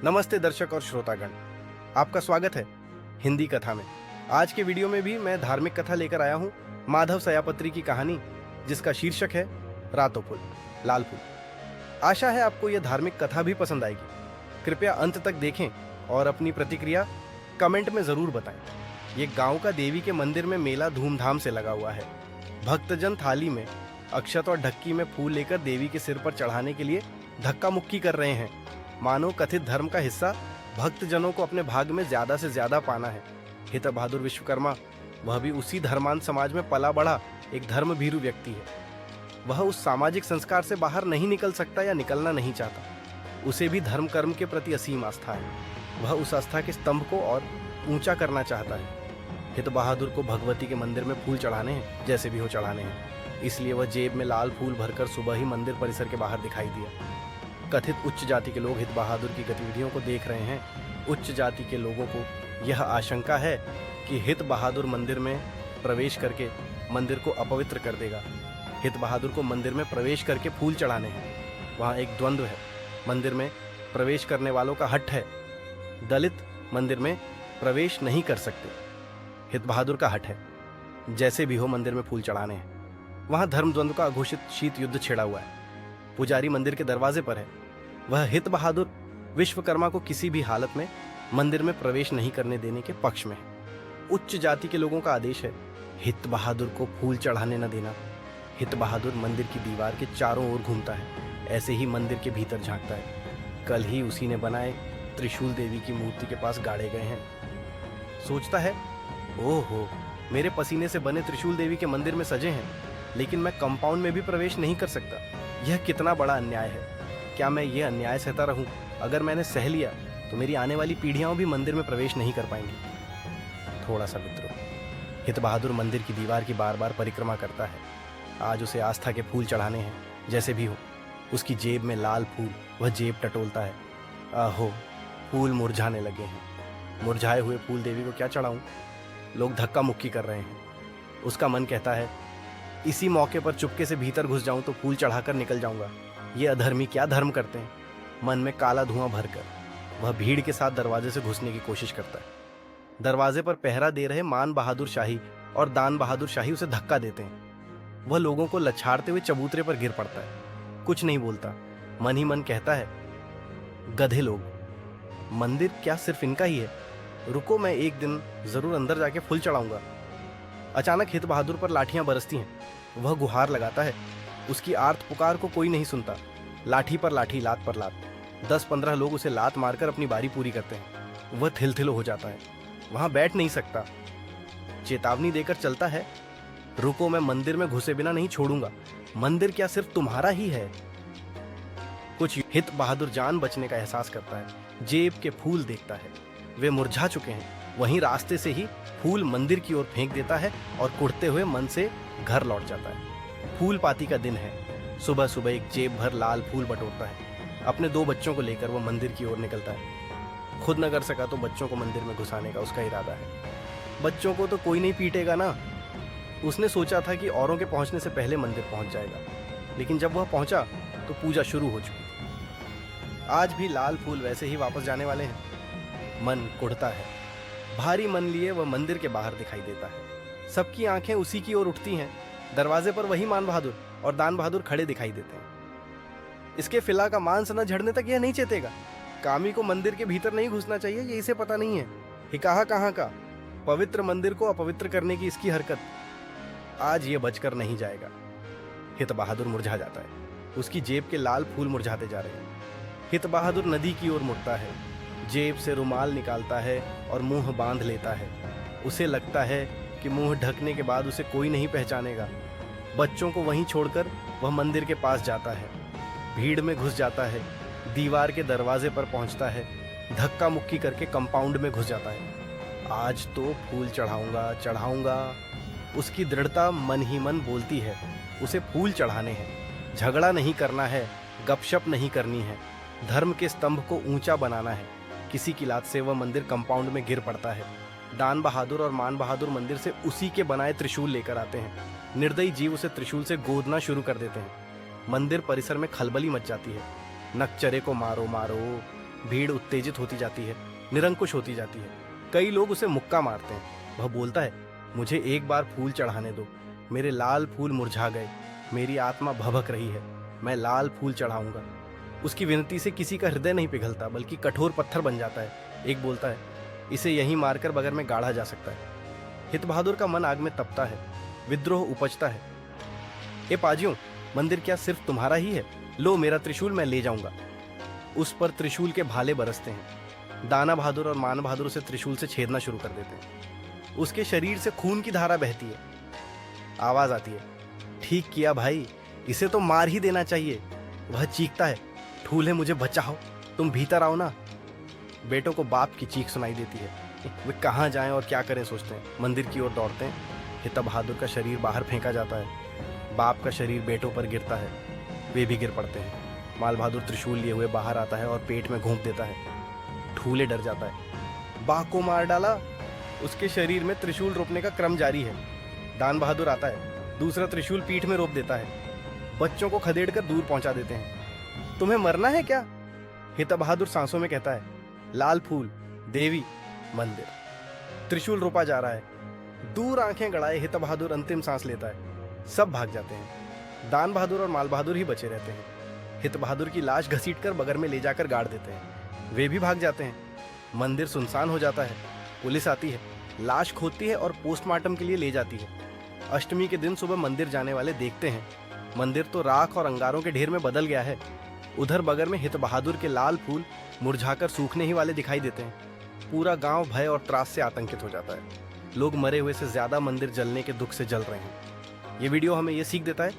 नमस्ते दर्शक और श्रोतागण, आपका स्वागत है हिंदी कथा में। आज के वीडियो में भी मैं धार्मिक कथा लेकर आया हूँ, माधव सयापत्री की कहानी, जिसका शीर्षक है रातो फूल लाल फूल। आशा है आपको यह धार्मिक कथा भी पसंद आएगी। कृपया अंत तक देखें और अपनी प्रतिक्रिया कमेंट में जरूर बताएं। ये गांव का देवी के मंदिर में मेला धूमधाम से लगा हुआ है। भक्तजन थाली में अक्षत और ढक्की में फूल लेकर देवी के सिर पर चढ़ाने के लिए धक्का मुक्की कर रहे हैं, मानो कथित धर्म का हिस्सा भक्तजनों को अपने भाग में ज्यादा से ज्यादा पाना है। हित बहादुर विश्वकर्मा, वह भी उसी धर्मांध समाज में पला बढ़ा एक धर्म भीरू व्यक्ति है। वह उस सामाजिक संस्कार से बाहर नहीं निकल सकता या निकलना नहीं चाहता। उसे भी धर्म कर्म के प्रति असीम आस्था है। वह उस आस्था के स्तंभ को और ऊंचा करना चाहता है। हित बहादुर को भगवती के मंदिर में फूल चढ़ाने हैं, जैसे भी हो चढ़ाने हैं। इसलिए वह जेब में लाल फूल भरकर सुबह ही मंदिर परिसर के बाहर दिखाई दिया। कथित उच्च जाति के लोग हित बहादुर की गतिविधियों को देख रहे हैं। उच्च जाति के लोगों को यह आशंका है कि हित बहादुर मंदिर में प्रवेश करके मंदिर को अपवित्र कर देगा। हित बहादुर को मंदिर में प्रवेश करके फूल चढ़ाने हैं। वहाँ एक द्वंद्व है। मंदिर में प्रवेश करने वालों का हट है। दलित मंदिर में प्रवेश नहीं कर सकते। हित बहादुर का हट है, जैसे भी हो मंदिर में फूल चढ़ाने हैं। वहाँ धर्म द्वंद्व का अघोषित शीत युद्ध छिड़ा हुआ है। पुजारी मंदिर के दरवाजे पर है। वह हित बहादुर विश्वकर्मा को किसी भी हालत में मंदिर में प्रवेश नहीं करने देने के पक्ष में है। उच्च जाति के लोगों का आदेश है हित बहादुर को फूल चढ़ाने न देना। हित बहादुर मंदिर की दीवार के चारों ओर घूमता है, ऐसे ही मंदिर के भीतर झांकता है। कल ही उसी ने बनाए त्रिशूल देवी की मूर्ति के पास गाड़े गए हैं। सोचता है, ओहो, मेरे पसीने से बने त्रिशूल देवी के मंदिर में सजे हैं, लेकिन मैं कंपाउंड में भी प्रवेश नहीं कर सकता। यह कितना बड़ा अन्याय है। क्या मैं ये अन्याय सहता रहूं? अगर मैंने सह लिया तो मेरी आने वाली पीढ़ियां भी मंदिर में प्रवेश नहीं कर पाएंगी। थोड़ा सा विद्रोह। हित बहादुर मंदिर की दीवार की बार बार परिक्रमा करता है। आज उसे आस्था के फूल चढ़ाने हैं, जैसे भी हो। उसकी जेब में लाल फूल, वह जेब टटोलता है। आहो, फूल मुरझाने लगे हैं। मुरझाए हुए फूल देवी को क्या चढ़ाऊं? लोग धक्का मुक्की कर रहे हैं। उसका मन कहता है, इसी मौके पर चुपके से भीतर घुस जाऊं तो फूल चढ़ाकर निकल जाऊंगा। ये अधर्मी क्या धर्म करते हैं? मन में काला धुआं भरकर वह भीड़ के साथ दरवाजे से घुसने की कोशिश करता है। दरवाजे पर पहरा दे रहे मान बहादुर शाही और दान बहादुर शाही उसे धक्का देते हैं। वह लोगों को लछाड़ते हुए चबूतरे पर गिर पड़ता है। कुछ नहीं बोलता, मन ही मन कहता है, गधे लोग, मंदिर क्या सिर्फ इनका ही है? रुको, मैं एक दिन जरूर अंदर जाके फूल चढ़ाऊंगा। अचानक हित बहादुर पर लाठियां बरसती हैं। वह गुहार लगाता है। उसकी आर्त पुकार को कोई नहीं सुनता। लाठी पर लाठी, लात पर लात। 10-15 लोग उसे लात मारकर अपनी बारी पूरी करते हैं। वह थिल हो जाता है। वहां बैठ नहीं सकता। चेतावनी देकर चलता है, रुको, मैं मंदिर में घुसे बिना नहीं छोड़ूंगा। मंदिर क्या सिर्फ तुम्हारा ही है? कुछ हित बहादुर जान बचने का एहसास करता है। जेब के फूल देखता है, वे मुरझा चुके हैं। वहीं रास्ते से ही फूल मंदिर की ओर फेंक देता है और कुढ़ते हुए मन से घर लौट जाता है। फूल पाती का दिन है। सुबह सुबह एक जेब भर लाल फूल बटोरता है। अपने 2 बच्चों को लेकर वह मंदिर की ओर निकलता है। खुद न कर सका तो बच्चों को मंदिर में घुसाने का उसका इरादा है। बच्चों को तो कोई नहीं पीटेगा ना। उसने सोचा था कि औरों के पहुंचने से पहले मंदिर पहुंच जाएगा, लेकिन जब वह पहुंचा तो पूजा शुरू हो चुकी थी। आज भी लाल फूल वैसे ही वापस जाने वाले हैं। मन कुढ़ता है। भारी मन लिए वह मंदिर के बाहर दिखाई देता है। सबकी आंखें उसी की ओर उठती हैं। दरवाजे पर वही मान बहादुर और दान बहादुर खड़े दिखाई देते हैं। इसके फिला का मांस न झड़ने तक यह नहीं चेतेगा। कामी को मंदिर के भीतर नहीं घुसना चाहिए, ये इसे पता नहीं है। हिकाहा कहाँ का पवित्र मंदिर को अपवित्र करने की इसकी हरकत, आज ये बचकर नहीं जाएगा। हित बहादुर मुरझा जाता है। उसकी जेब के लाल फूल मुरझाते जा रहे हैं। हित बहादुर नदी की ओर मुड़ता है। जेब से रुमाल निकालता है और मुंह बांध लेता है। उसे लगता है कि मुंह ढकने के बाद उसे कोई नहीं पहचानेगा। बच्चों को वहीं छोड़कर वह मंदिर के पास जाता है। भीड़ में घुस जाता है। दीवार के दरवाजे पर पहुंचता है। धक्का मुक्की करके कंपाउंड में घुस जाता है। आज तो फूल चढ़ाऊंगा चढ़ाऊंगा। उसकी दृढ़ता मन ही मन बोलती है, उसे फूल चढ़ाने हैं। झगड़ा नहीं करना है, गपशप नहीं करनी है। धर्म के स्तंभ को ऊंचा बनाना है। किसी की लात से वह मंदिर कंपाउंड में गिर पड़ता है। दान बहादुर और मान बहादुर मंदिर से उसी के बनाए त्रिशूल लेकर आते हैं। निर्दयी जीव उसे त्रिशूल से गोदना शुरू कर देते हैं। मंदिर परिसर में खलबली मच जाती है। नक्चरे को मारो मारो, भीड़ उत्तेजित होती जाती है, निरंकुश होती जाती है। कई लोग उसे मुक्का मारते हैं। वह बोलता है, मुझे एक बार फूल चढ़ाने दो, मेरे लाल फूल मुरझा गए, मेरी आत्मा भभक रही है, मैं लाल फूल चढ़ाऊंगा। उसकी विनती से किसी का हृदय नहीं पिघलता, बल्कि कठोर पत्थर बन जाता है। एक बोलता है, इसे यहीं मारकर बगर में गाड़ा जा सकता है। हित बहादुर का मन आग में तपता है, विद्रोह उपजता है। ए पाजियों, मंदिर क्या सिर्फ तुम्हारा ही है? लो मेरा त्रिशूल, मैं ले जाऊंगा। उस पर त्रिशूल के भाले बरसते हैं। दाना बहादुर और मान बहादुर उसे त्रिशूल से छेदना शुरू कर देते हैं। उसके शरीर से खून की धारा बहती है। आवाज आती है, ठीक किया भाई, इसे तो मार ही देना चाहिए। वह चीखता है, ठूले मुझे बचाओ, तुम भीतर आओ ना। बेटों को बाप की चीख सुनाई देती है। वे कहाँ जाएं और क्या करें सोचते हैं, मंदिर की ओर दौड़ते हैं। हिता बहादुर का शरीर बाहर फेंका जाता है। बाप का शरीर बेटों पर गिरता है, वे भी गिर पड़ते हैं। माल बहादुर त्रिशूल लिए हुए बाहर आता है और पेट में घोंप देता है। ठूले डर जाता है, बा को मार डाला। उसके शरीर में त्रिशूल रोपने का क्रम जारी है। दान बहादुर आता है, दूसरा त्रिशूल पीठ में रोप देता है। बच्चों को खदेड़ कर दूर पहुंचा देते हैं। तुम्हें मरना है क्या? हिता बहादुर सांसों में कहता है, लाल फूल, देवी, मंदिर। त्रिशूल रोपा जा रहा है। दूर आंखें गड़ाए हिता बहादुर अंतिम सांस लेता है। सब भाग जाते हैं। दान बहादुर और माल बहादुर ही बचे रहते हैं। हित बहादुर की लाश घसीटकर बगर में ले जाकर गाड़ देते हैं। वे भी भाग जाते हैं। मंदिर सुनसान हो जाता है। पुलिस आती है, लाश खोदती है और पोस्टमार्टम के लिए ले जाती है। अष्टमी के दिन सुबह मंदिर जाने वाले देखते हैं, मंदिर तो राख और अंगारों के ढेर में बदल गया है। उधर बगर में हित बहादुर के लाल फूल मुरझाकर सूखने ही वाले दिखाई देते हैं। पूरा गांव भय और त्रास से आतंकित हो जाता है। लोग मरे हुए से ज्यादा मंदिर जलने के दुख से जल रहे हैं। ये वीडियो हमें ये सीख देता है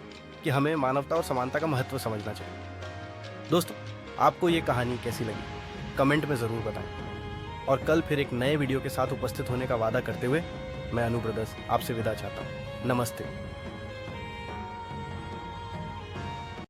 कि हमें मानवता और समानता का महत्व समझना चाहिए। दोस्तों, आपको ये कहानी कैसी लगी कमेंट में ज़रूर बताएं। और कल फिर एक नए वीडियो के साथ उपस्थित होने का वादा करते हुए मैं अनु ब्रदर्स आपसे विदा चाहता हूँ। नमस्ते।